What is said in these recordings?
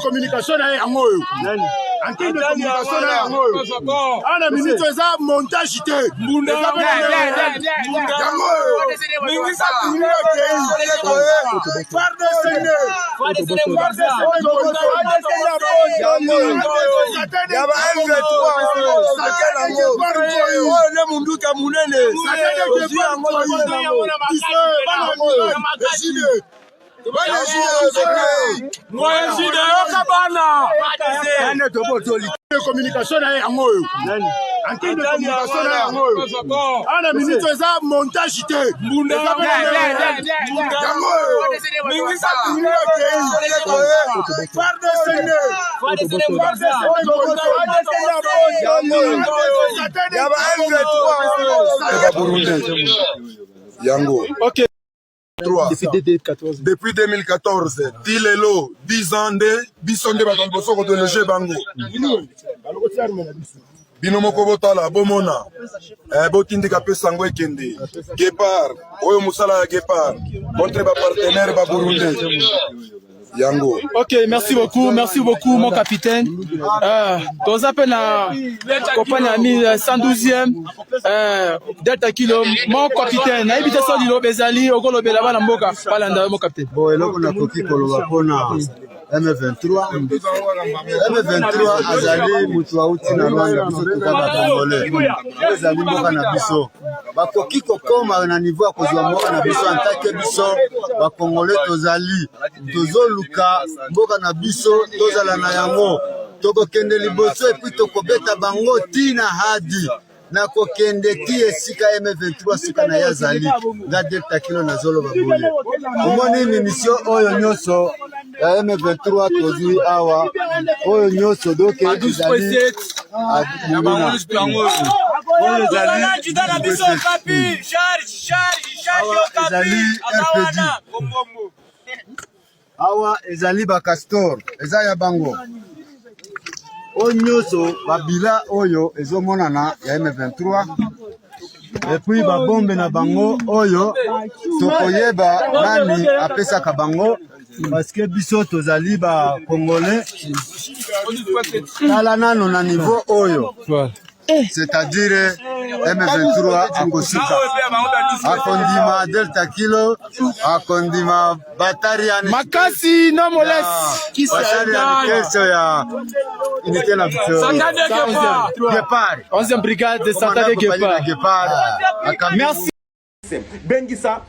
Communication à yango antenne de communication à yango ana minute za montage te mbunda communication à yango antenne de communication à yango ana minute za montage te mbunda yango. OK. Depuis 2014, Dilelo, 10 ans de Bisonde Bakamboso Kotonoje Bango. Binomoko Botala, Bomona, Botindika Pesangwe Kende, Gepard, Oyo Moussala Gepard, contre ma partenaire Baburundais. Yango. OK, merci beaucoup mon capitaine. Dans appel à compagnie ami 112e Delta Kilo, mon capitaine. Na ibite so dilo bezali okolo bela bana mboka palanda mon capitaine. Bon, eloko na koki koloba pona M23 azali mutu auti na Rwanda biso tukaka Congolais. Azali mboka na biso. Bakoki kokoma na niveau ya kozwa mboka na biso antake biso ba Congolais tozali tozoluka mboka na biso tozala na yango tokokende liboso epi tokobeta bango tina hadi na kokende ti esika M23 suka na yazali nga Delta Kilo na zolo babole omoni mission oyo nyoso ya M23 tozui awa oyo nyoso doke ezali awa ezali ba castor eza ya bango onyoso babila oyo ezomonana ya M23 et puis ba bombe na bango oyo tokoyeba nani apesaka bango parce que biso tozali ba Congolais kala nano na niveau oyo c'est-à-dire M23 akosika akondima Delta Kilo akondima Batarian Makasi no molest Batarian keso ya unité na Gepard 11e brigade de Santa de Gepard. Merci. Bengissa,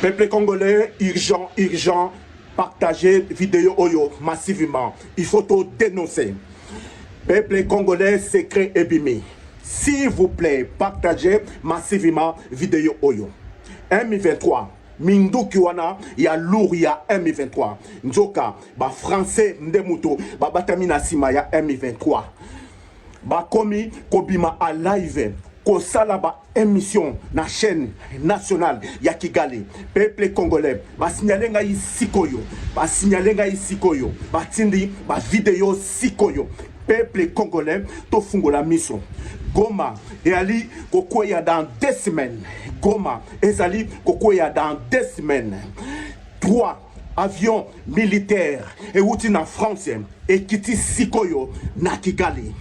peuple congolais, urgent, partagez vidéo Oyo massivement. Il faut tout dénoncer. Peuple congolais, secret ébimé. S'il vous plaît, partagez massivement vidéo Oyo. M23. Minduki wana ya lourd ya M23. Njoka ba français ndemuto ba batamina sima ya M23. Ba komi kobima a live kosala ba émission na chaîne nationale ya Kigali. Peuple congolais ba signalenga isikoyo, ba signalenga isikoyo, ba tindi ba vidéo sikoyo. Peuple congolais to fungola mission. Goma ezali kokoya dans 2 semaines. Goma ezali kokoya dans 2 semaines. 3 avions militaires et outi na France et kiti sikoyo na Kigali.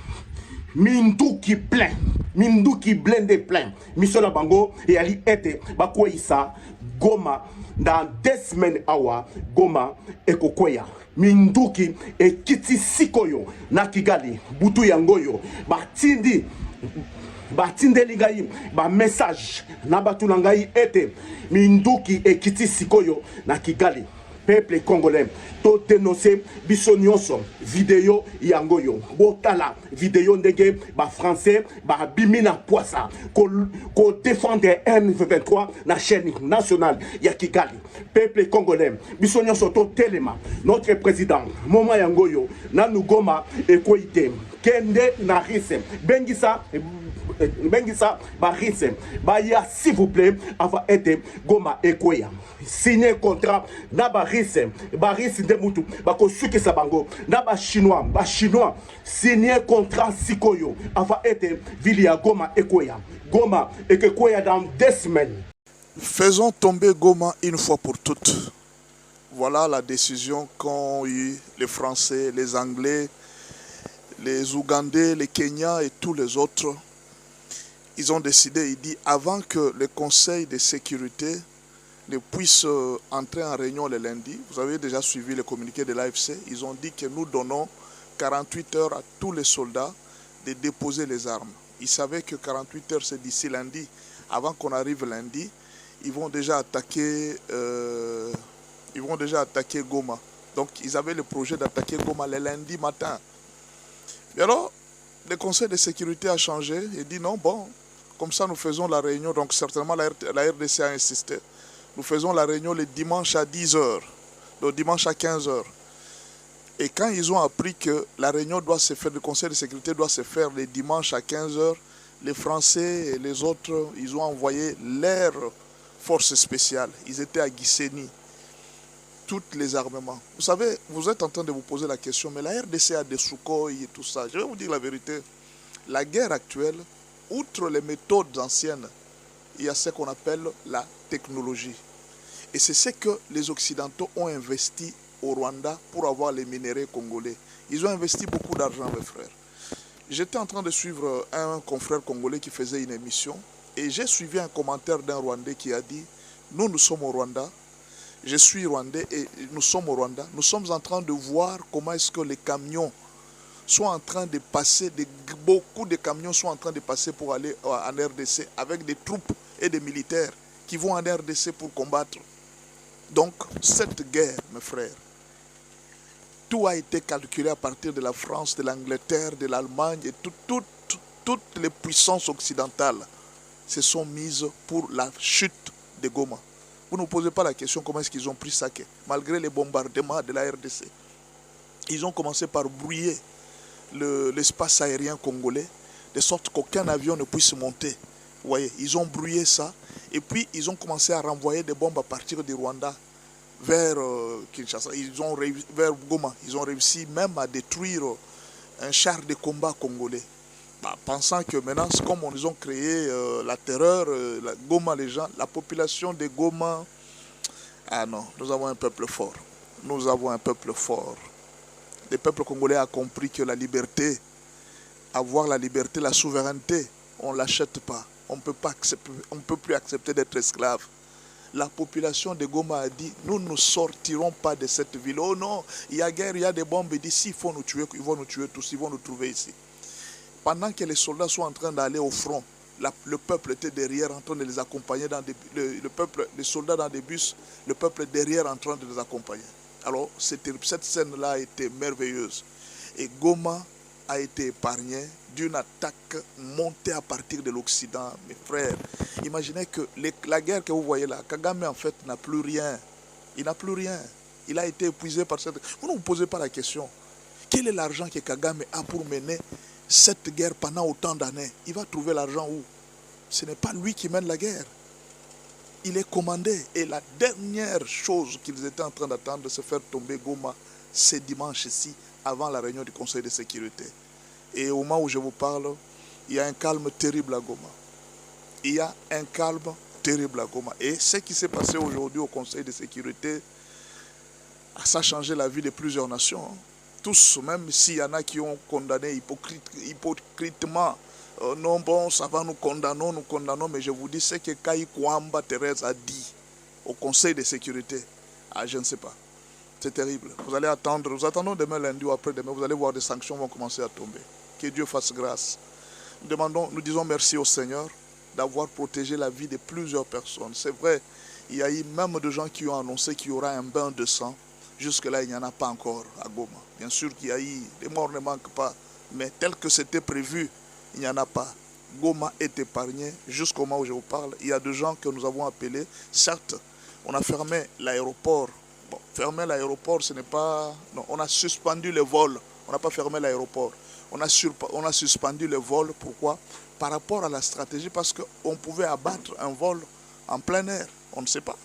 Minduki plein, Minduki blende plein. Mission la bango et ali ete bakoisa Goma dans 2 semaines awa Goma et kokoya. Minduki et kiti sikoyo na Kigali butu yangoyo batindi batindeli ngai ba message na batu na ngai ete minduki ekiti sikoyo na Kigali. Peuple congolais, to dénoncer biso nyonso vidéo yango yo botala vidéo ndenge ba français ba bimina poisa ko défendre M23 na chaîne nationale ya Kigali. Peuple congolais, biso nyonso to telema notre président moma yango yo na Goma ekoite kende na rise Bengisa Barise Baya s'il vous plaît avant été Goma Ekoya signer contrat na Barise de Mutu bako suki sabango na ba chinois signer contrat sikoyo avant été Vilia Goma Ekoya dans 2 semaines. Faisons tomber Goma une fois pour toutes. Voilà la décision qu'ont eu les Français, les Anglais, les Ougandais, les Kenyans et tous les autres. Ils ont décidé, il dit, avant que le Conseil de sécurité ne puisse entrer en réunion le lundi, vous avez déjà suivi le communiqué de l'AFC, ils ont dit que nous donnons 48 heures à tous les soldats de déposer les armes. Ils savaient que 48 heures, c'est d'ici lundi. Avant qu'on arrive lundi, ils vont déjà attaquer Goma. Donc, ils avaient le projet d'attaquer Goma le lundi matin. Et alors, le Conseil de sécurité a changé et dit non, bon, comme ça nous faisons la réunion, donc certainement la RDC a insisté. Nous faisons la réunion le dimanche à 10h, le dimanche à 15h. Et quand ils ont appris que la réunion doit se faire, le Conseil de sécurité doit se faire le dimanche à 15h, les Français et les autres, ils ont envoyé leurs forces spéciales. Ils étaient à Gisenyi. Tous les armements. Vous savez, vous êtes en train de vous poser la question, mais la RDC a des Sukhoi et tout ça. Je vais vous dire la vérité. La guerre actuelle, outre les méthodes anciennes, il y a ce qu'on appelle la technologie. Et c'est ce que les Occidentaux ont investi au Rwanda pour avoir les minéraux congolais. Ils ont investi beaucoup d'argent, mes frères. J'étais en train de suivre un confrère congolais qui faisait une émission et j'ai suivi un commentaire d'un Rwandais qui a dit « Nous sommes au Rwanda. Je suis Rwandais et nous sommes au Rwanda. Nous sommes en train de voir comment est-ce que les camions sont en train de passer, beaucoup de camions sont en train de passer pour aller en RDC avec des troupes et des militaires qui vont en RDC pour combattre. Donc, cette guerre, mes frères, tout a été calculé à partir de la France, de l'Angleterre, de l'Allemagne et toutes les puissances occidentales se sont mises pour la chute de Goma. Vous ne vous posez pas la question comment est-ce qu'ils ont pris Sake, malgré les bombardements de la RDC. Ils ont commencé par brouiller l'espace aérien congolais, de sorte qu'aucun avion ne puisse monter. Vous voyez, ils ont brouillé ça, et puis ils ont commencé à renvoyer des bombes à partir du Rwanda vers Kinshasa, vers Goma. Ils ont réussi même à détruire un char de combat congolais. Pensant que maintenant, comme ils ont créé la terreur, Goma, les gens, la population de Goma, ah non, nous avons un peuple fort. Nous avons un peuple fort. Le peuple congolais a compris que la liberté, avoir la liberté, la souveraineté, on ne l'achète pas. On ne peut plus accepter d'être esclave. La population de Goma a dit, nous ne sortirons pas de cette ville. Oh non, il y a guerre, il y a des bombes. Il dit, s'il faut nous tuer, ils vont nous tuer tous, ils vont nous trouver ici. Pendant que les soldats sont en train d'aller au front, le peuple était derrière en train de les accompagner, les soldats dans des bus, le peuple derrière en train de les accompagner. Alors cette scène-là a été merveilleuse. Et Goma a été épargné d'une attaque montée à partir de l'Occident. Mes frères, imaginez que la guerre que vous voyez là, Kagame en fait n'a plus rien. Il n'a plus rien. Il a été épuisé par cette... Vous ne vous posez pas la question. Quel est l'argent que Kagame a pour mener cette guerre pendant autant d'années? Il va trouver l'argent où? Ce n'est pas lui qui mène la guerre. Il est commandé. Et la dernière chose qu'ils étaient en train d'attendre de se faire tomber Goma, c'est dimanche-ci, avant la réunion du Conseil de sécurité. Et au moment où je vous parle, il y a un calme terrible à Goma. Il y a un calme terrible à Goma. Et ce qui s'est passé aujourd'hui au Conseil de sécurité, ça a changé la vie de plusieurs nations. Tous, même s'il y en a qui ont condamné hypocritement, non bon, ça va, nous condamnons, mais je vous dis ce que Kayi Kwamba Thérèse a dit au Conseil de sécurité. Ah, je ne sais pas. C'est terrible. Vous allez attendre, nous attendons demain lundi ou après-demain, vous allez voir des sanctions vont commencer à tomber. Que Dieu fasse grâce. nous disons merci au Seigneur d'avoir protégé la vie de plusieurs personnes. C'est vrai, il y a eu même des gens qui ont annoncé qu'il y aura un bain de sang. Jusque-là, il n'y en a pas encore à Goma. Bien sûr qu'il y a eu, les morts ne manquent pas, mais tel que c'était prévu, il n'y en a pas. Goma est épargné jusqu'au moment où je vous parle. Il y a des gens que nous avons appelés. Certes, on a fermé l'aéroport. Bon, fermer l'aéroport, ce n'est pas... Non, on a suspendu le vol. On n'a pas fermé l'aéroport. On a suspendu le vol. Pourquoi? Par rapport à la stratégie, parce qu'on pouvait abattre un vol en plein air. On ne sait pas.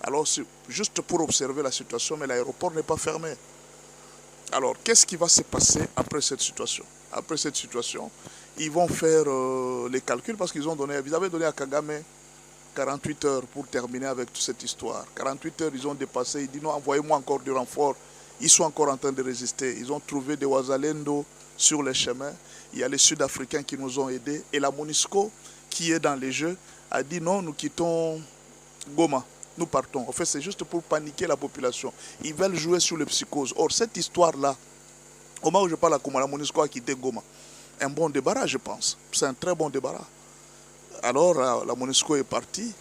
Alors, c'est juste pour observer la situation, mais l'aéroport n'est pas fermé. Alors, qu'est-ce qui va se passer après cette situation? Après cette situation, ils vont faire les calculs parce qu'ils avaient donné à Kagame 48 heures pour terminer avec toute cette histoire. 48 heures, ils ont dépassé. Ils disent non, envoyez-moi encore du renfort. Ils sont encore en train de résister. Ils ont trouvé des Ouazalendo sur les chemins. Il y a les Sud-Africains qui nous ont aidés. Et la MONUSCO, qui est dans les jeux, a dit non, nous quittons Goma. Nous partons. En fait, c'est juste pour paniquer la population. Ils veulent jouer sur les psychoses. Or, cette histoire-là, au moment où je parle à Goma, la MONUSCO a quitté Goma. Un bon débarras, je pense. C'est un très bon débarras. Alors, la MONUSCO est partie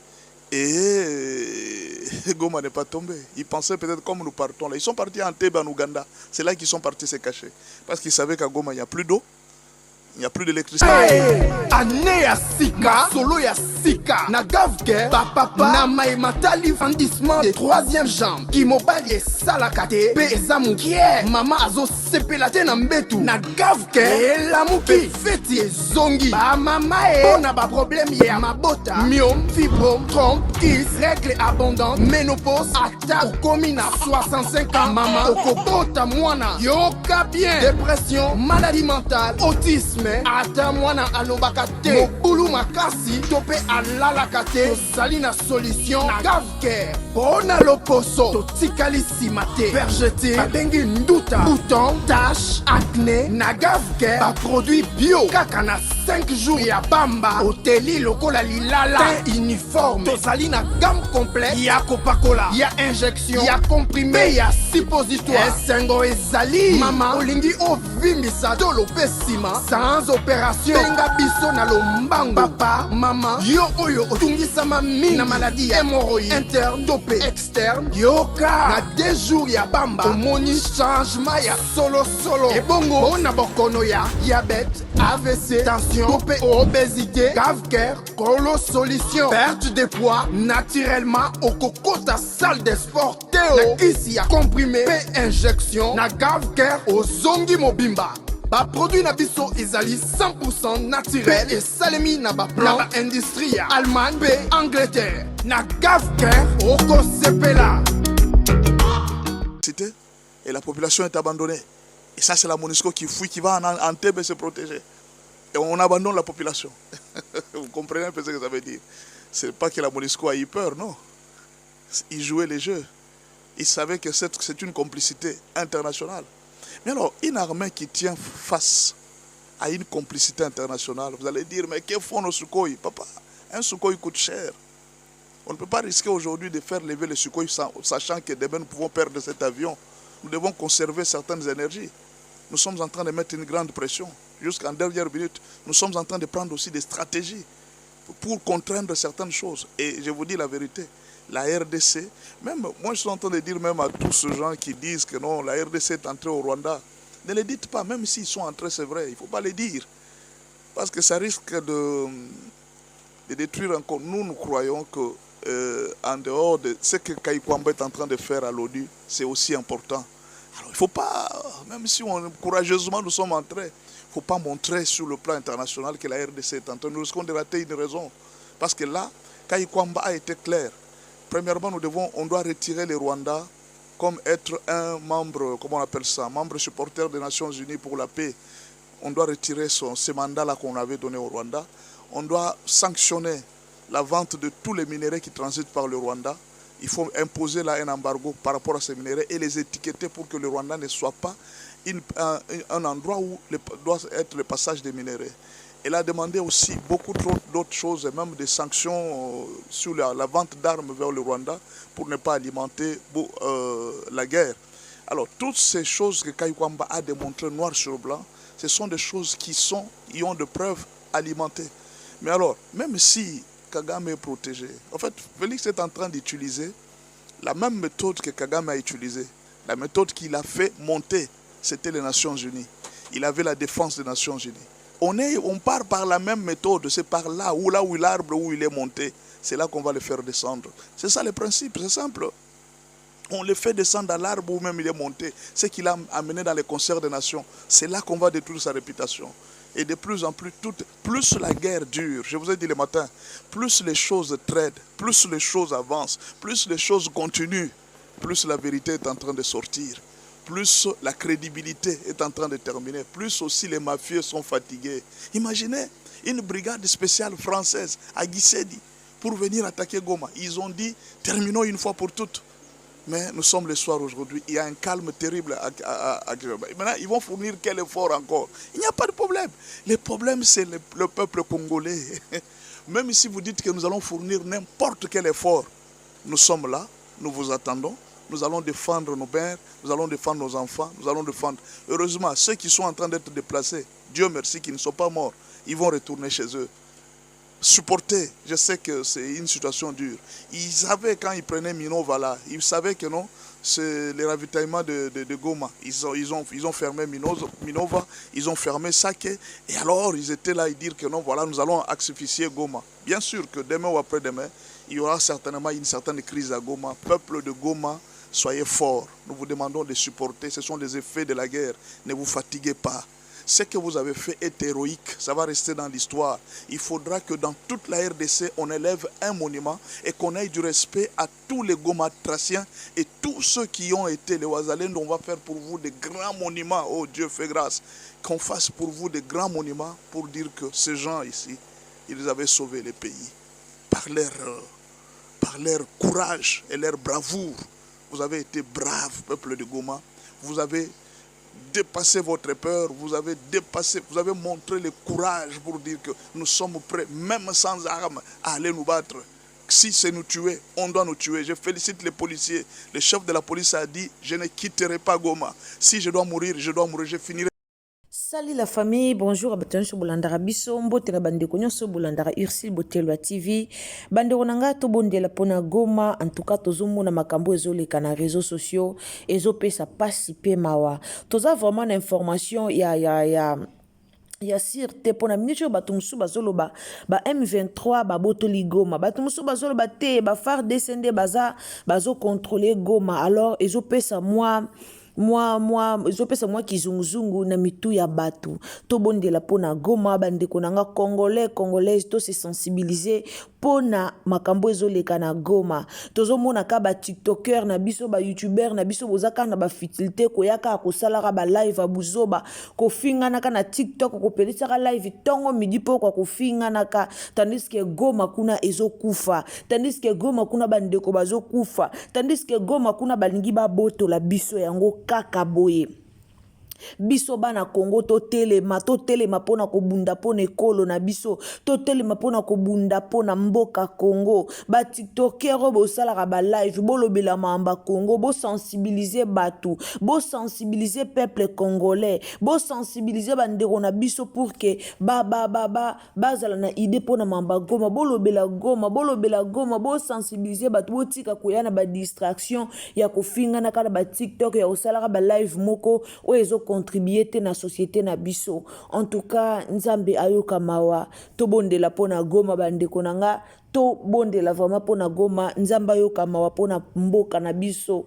et Goma n'est pas tombé. Ils pensaient peut-être comme nous partons là. Ils sont partis en Tebe, en Ouganda. C'est là qu'ils sont partis se cacher. Parce qu'ils savaient qu'à Goma, il n'y a plus d'eau. Il n'y a plus d'électricité. Ane ya sika, solo ya sika. Na gavke, papa, na matali fandissement de troisième jambe. Ki mobali e salakate, pe ezamu kie. Mama azo sepelate na mbetu. Na gavke, elamuki, feti e zongi. Ba mama e, na ba problème ye mabota. Myome, fibrome, trompe, kis, règle abondante, ménopause, ata, okomi na 65 ans. Mama, okobota mwana, yoka bien. Dépression, maladie mentale, autisme. Ata mwana alobaka te mobulu makasi tope alalaka te tozali na solution na gavke mpona loposo totikali nsima te vergete babengi nduta bouton tache acné na gavke baproduit bio kaka na 5 jours ya bamba oteli lokola lilala te uniforme tozali na gamme complète ya kopakola ya injection ya comprimé ya suppositoire esengo ezali mama olingi ovimbisa tolo pe nsima sans opération benga biso na lombango papa mama yo oyo otungisama mingi na maladie ya hémorroïde interne tope externe yoka na 2 jours ya bamba omoni changement ya solo ebongo mpona bokono ya diabète AVC tension tope obésité cave-cœur kolo solution perte de poids naturellement okokota salle de sport teo na kisi ya comprimé pe injection na cave-cœur ozongi mobimba ba produit na biso ezali 100% naturel et salemi na ba plan na ba industrie ya Allemagne pe Angleterre na gavker oko sepela. Et la population est abandonnée. Et ça c'est la MONUSCO qui fouille, qui va en Tebe se protéger. Et on abandonne la population. Vous comprenez un peu ce que ça veut dire? C'est pas que la MONUSCO a eu peur, non. Ils jouaient les jeux. Ils savaient que c'est une complicité internationale. Mais alors, une armée qui tient face à une complicité internationale, vous allez dire, mais que font nos Sukhoi? Papa, un Sukhoi coûte cher. On ne peut pas risquer aujourd'hui de faire lever les Sukhoi sachant que demain nous pouvons perdre cet avion. Nous devons conserver certaines énergies. Nous sommes en train de mettre une grande pression. Jusqu'en dernière minute, nous sommes en train de prendre aussi des stratégies pour contraindre certaines choses. Et je vous dis la vérité. La RDC, même moi je suis en train de dire même à tous ces gens qui disent que non, la RDC est entrée au Rwanda, ne le dites pas, même s'ils sont entrés, c'est vrai, il ne faut pas le dire. Parce que ça risque de détruire encore. Nous croyons que en dehors de ce que Kaikwamba est en train de faire à l'ONU, c'est aussi important. Alors il ne faut pas, même si courageusement nous sommes entrés, il ne faut pas montrer sur le plan international que la RDC est entrée. Nous risquons de rater une raison. Parce que là, Kaikwamba a été clair. Premièrement, on doit retirer les Rwandais comme être un membre, comment on appelle ça, membre supporter des Nations Unies pour la paix. On doit retirer ce mandat-là qu'on avait donné au Rwanda. On doit sanctionner la vente de tous les minéraux qui transitent par le Rwanda. Il faut imposer là un embargo par rapport à ces minéraux et les étiqueter pour que le Rwanda ne soit pas un endroit où doit être le passage des minéraux. Elle a demandé aussi beaucoup d'autres choses, et même des sanctions sur la vente d'armes vers le Rwanda pour ne pas alimenter la guerre. Alors, toutes ces choses que Kaikwamba a démontrées noir sur blanc, ce sont des choses qui ont de preuves alimenter. Mais alors, même si Kagame est protégé, en fait, Félix est en train d'utiliser la même méthode que Kagame a utilisée. La méthode qu'il a fait monter, c'était les Nations Unies. Il avait la défense des Nations Unies. On part par la même méthode, c'est par là où l'arbre où il est monté, c'est là qu'on va le faire descendre. C'est ça le principe, c'est simple. On le fait descendre à l'arbre où même il est monté. Ce qu'il a amené dans les concerts des nations, c'est là qu'on va détruire sa réputation. Et de plus en plus, plus la guerre dure, je vous ai dit le matin, plus les choses traînent, plus les choses avancent, plus les choses continuent, plus la vérité est en train de sortir, plus la crédibilité est en train de terminer, plus aussi les mafieux sont fatigués. Imaginez une brigade spéciale française à Gisenyi pour venir attaquer Goma. Ils ont dit, terminons une fois pour toutes. Mais nous sommes le soir aujourd'hui, il y a un calme terrible à Goma. Maintenant, ils vont fournir quel effort encore? Il n'y a pas de problème. Le problème, c'est le peuple congolais. Même si vous dites que nous allons fournir n'importe quel effort, nous sommes là, nous vous attendons. Nous allons défendre nos pères, nous allons défendre nos enfants, nous allons défendre. Heureusement, ceux qui sont en train d'être déplacés, Dieu merci qu'ils ne sont pas morts, ils vont retourner chez eux. Supporter, je sais que c'est une situation dure. Ils savaient quand ils prenaient Minova là, ils savaient que non, c'est le ravitaillement de Goma. Ils ont fermé Minova, ils ont fermé Sake, et alors ils étaient là à dire que non, voilà, nous allons asphyxier Goma. Bien sûr que demain ou après-demain, il y aura certainement une certaine crise à Goma. Peuple de Goma, soyez forts. Nous vous demandons de supporter. Ce sont les effets de la guerre. Ne vous fatiguez pas. Ce que vous avez fait est héroïque. Ça va rester dans l'histoire. Il faudra que dans toute la RDC, on élève un monument et qu'on ait du respect à tous les Gomatraciens et tous ceux qui ont été les Ouazalènes. On va faire pour vous des grands monuments. Oh Dieu, fait grâce. Qu'on fasse pour vous des grands monuments pour dire que ces gens ici, ils avaient sauvé le pays. Par leur courage et leur bravoure. Vous avez été braves, peuple de Goma. Vous avez dépassé votre peur. Vous avez montré le courage pour dire que nous sommes prêts, même sans armes, à aller nous battre. Si c'est nous tuer, on doit nous tuer. Je félicite les policiers. Le chef de la police a dit, je ne quitterai pas Goma. Si je dois mourir, je finirai. Salut la famille, bonjour à Batonso Bolandara Biso, Mbote na Bandeko Nyonso Bolandara Ursil Botelwa TV. Bandeko nanga to bondela pona Goma, en tout cas tozomo na makambo ezoleka na réseaux sociaux, ezopesa pasi pe mawa. Toza vraiment l'information ya sirte pona minute batumusu bazolo ba M23 ba botoli Goma. Batumusu bazolo ba te ba far descendre bazo contrôler Goma. Alors ezopesa moi kizunguzungu na mitu ya batu to bondela pona Goma bandeko nanga congolais to se sensibiliser pona makambo ezoleka na Goma tozomona ka ba tiktoker na biso ba youtuber na biso bozaka na ba fitilité koyaka kosalara ba live abuzoba kofingana ka na TikTok ko pelisa ka live tongo midi po kwa kofingana ka tandis que Goma kuna ezokufa tandis que Goma kuna bandeko bazokufa tandis que Goma kuna balingi ba boto la biso yango kaka boye biso bana Congo to telema pona kobunda pona ekolo na biso to telema pona kobunda pona mboka Congo ba tiktokero bo sala ba live bolobela mamba Congo bo sensibiliser batu bo sensibiliser peuple congolais bo sensibiliser bandeko na biso pour que bazala na idée pona mamba Goma bolobela Goma bo sensibiliser batu botika koyana ba distraction ya kofinga na kala ba TikTok ya osala ba live moko o ezo contribuer na société na biso. En tout cas, Nzambe ayoka mawa to bondela pona Goma bandeko nanga to bondela vraiment pona Goma Nzamba ayoka mawa pona mboka na biso.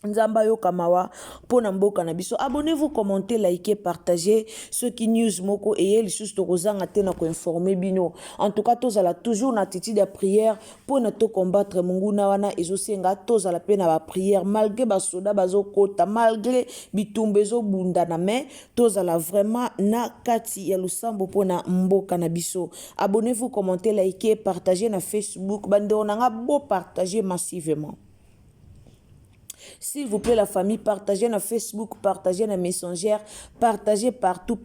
Nzamba yo kamawa pona mboka na biso. Abonnez-vous, commentez, likez, partagez ce qui news moko et les choses to kozanga tena ko informer bino. En tout cas, tozala toujours na attitude de prière pona to combattre munguna wana ezosenga tozala pena ba prière malgré ba soda bazo kota malgré bitumbezo bunda na mais tozala vraiment na kati ya lusambo pona mboka na biso. Abonnez-vous, commentez, likez, partagez na Facebook bande onanga bo partager massivement. S'il vous plaît, la famille, partagez na Facebook, partagez na Messenger, partagez partout.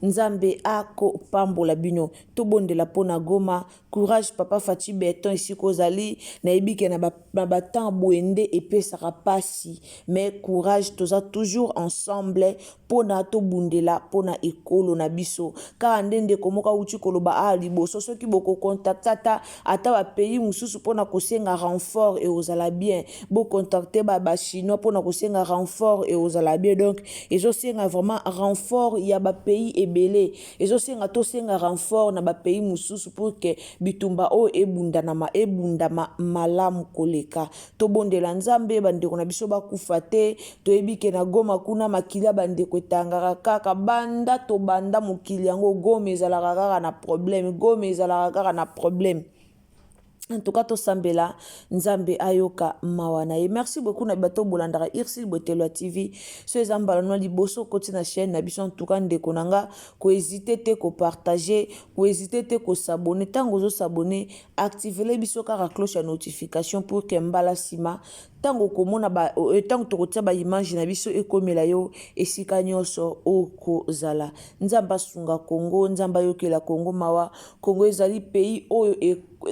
Nzambe ako pambola bino. Tobonde la pona Goma. Courage, papa Fati Beton ici kozali. Na ebike na batan boende et sera pasi. Mais courage, toza toujours ensemble. Pona to bundela, pona ekolo na biso. Car andende komoka uchi koloba liboso. Ceux qui boko contactata, ata ba pays mususu pona kosenga renfort et ozala bien. Bo contacter ba chinois pona kosenga renfort et ozala bien. Donc, ezo senga vraiment renfort ya ba pays ebele. Ezo senga to senga renfort na ba pays mususu pour que bitumba o ebundama malamu koleka. To bondela nzambe bandeko na biso bakufa te. To ebike na Goma kuna makila bandeko etangaka kaka banda to banda mokili yango Goma ezalaka kaka na problème. En tout cas, to sambela nzambe ayoka mawana. Et merci beaucoup na bato bolandara Irsil Botelo TV. So ezamba no liboso koti na chaîne na biso en tout cas ndeko nanga ko hésiter te ko partager, ko hésiter te ko s'abonner, tango zo s'abonner, activer biso kaka cloche ya notification pour que mbala sima tango komona ba tango to kotia ba image na biso ekomela yo esika nyonso okozala. Nzamba sunga Congo, nzamba yokela Congo mawa. Congo ezali pays oyo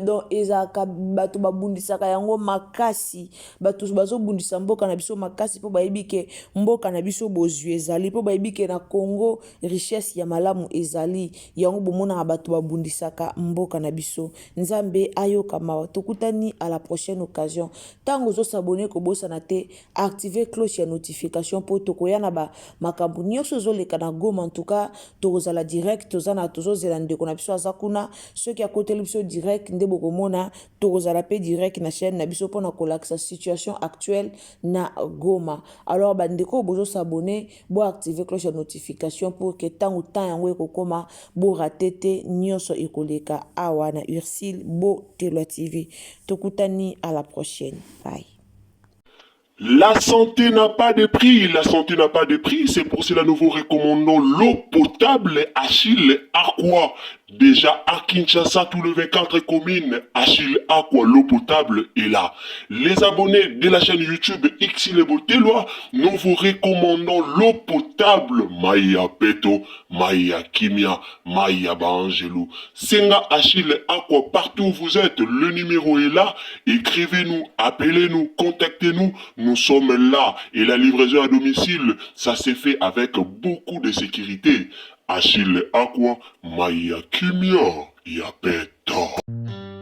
donc ezaka bato babundisaka yango makasi, bato bazobundisa mboka na biso makasi po bayebike mboka na biso bozwi ezali, po bayebike na Congo richesse ya malamu ezali, yango bomona bato babundisaka mboka na biso. Nzambe ayoka mawa. Tokutani à la prochaine occasion. Tango zo s'abonner ko bosana te, activer cloche ya notification po tokoya na ba makambu nyonso zo leka na Goma. En tout cas tozala direct, tozana tozozela ndeko na biso azakuna, ceux qui a côté biso direct ndebo komona tozala pe direct na chaîne na biso pona kolakisa situation actuelle na Goma. Alors bandeko bozo s'abonner, bo activer cloche de notification pour que tant yango ekokoma bo ratete nyonso ekoleka awa na Ursil Botelo TV. Tokutani à la prochaine. Bye. La santé n'a pas de prix, c'est pour cela nous vous recommandons l'eau potable Achille Aqua. Déjà à Kinshasa, tout le 24 communes, Achille Aqua, l'eau potable est là. Les abonnés de la chaîne YouTube Irsil Botelo, nous vous recommandons l'eau potable Maya Peto, Maya Kimia, Maya Bangelou. Senga Achille Aqua, partout où vous êtes, le numéro est là. Écrivez-nous, appelez-nous, contactez-nous. Nous sommes là et la livraison à domicile, ça s'est fait avec beaucoup de sécurité. Achille Aqua, Maya Kimia, Yapeto.